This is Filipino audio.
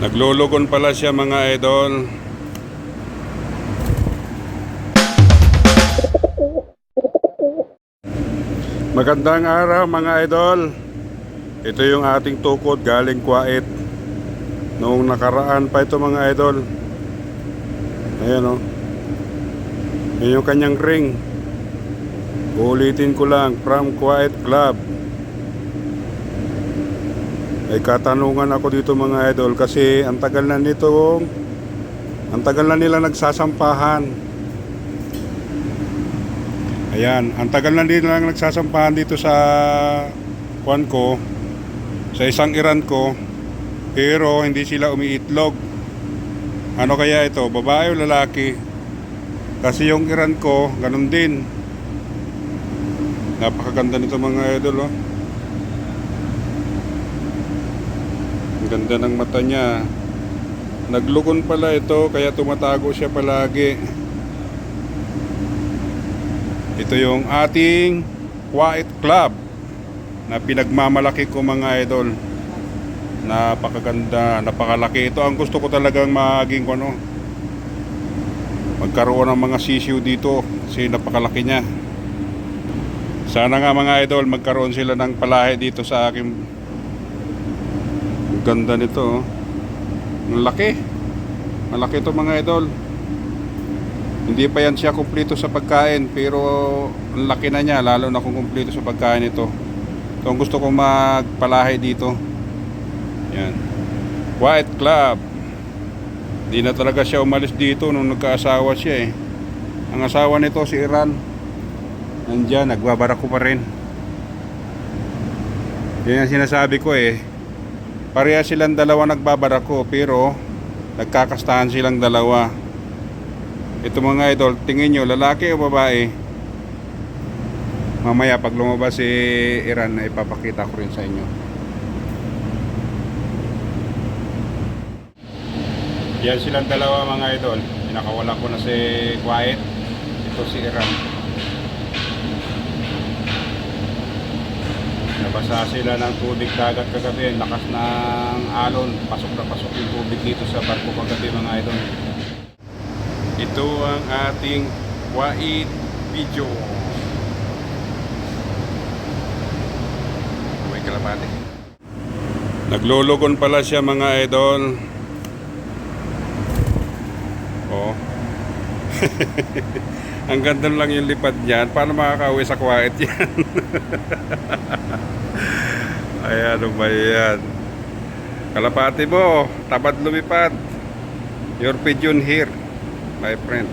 Naglulugon pala siya mga idol. Magandang araw mga idol. Ito yung ating tukod galing Kuwait. Noong nakaraan pa ito mga idol. Ayan o. Ayan yung kanyang ring. Ulitin ko lang, from Kuwait Club. Ay katanungan ako dito mga idol kasi ang tagal na nila nagsasampahan. Ayan, ang tagal na nila nagsasampahan dito sa kuwan ko, sa isang iran ko, pero hindi sila umiitlog. Ano kaya ito, babae o lalaki? Kasi yung iran ko, ganun din. Napakaganda nito mga idol oh. Ang ganda ng mata niya. Naglugon pala ito kaya tumatago siya palagi. Ito yung ating Kuwait Club na pinagmamalaki ko mga idol. Napakaganda, napakalaki. Ito ang gusto ko talagang maging magkaroon ng mga sisiw dito kasi napakalaki niya. Sana nga mga idol magkaroon sila ng palahi dito sa aking. Ganda nito oh. Malaki. Malaki ito mga idol. Hindi pa yan siya kumpleto sa pagkain, pero ang laki na niya, lalo na kung kumpleto sa pagkain ito. Ito ang gusto kong magpalahi dito. Yan. Kuwait Club. Hindi na talaga siya umalis dito nung nagkaasawa siya eh. Ang asawa nito si Iran. Nandiyan, nagbabarako pa rin. Yan ang sinasabi ko eh. Pareha silang dalawa nagbabarako pero nagkakastahan silang dalawa. Ito mga idol, tingin nyo, lalaki o babae? Mamaya pag lumabas si Iran, na ipapakita ko rin sa inyo. Yan silang dalawa mga idol. Pinakawalan ko na si Kuwait. Ito si Iran. Nabasa sila ng tubig dagat kagabi. Lakas ng alon. Pasok na pasok yung tubig dito sa barko kagabi mga idol. Ito ang ating Kuwait video. May kalapate. Naglulugon pala siya mga idol. Oh. Ang ganda lang yung lipad niyan. Paano makakauwi sa Kuwait yan? Ayan, ano ba yan? Kalapati mo, tamad lumipad. Your pigeon here, my friend.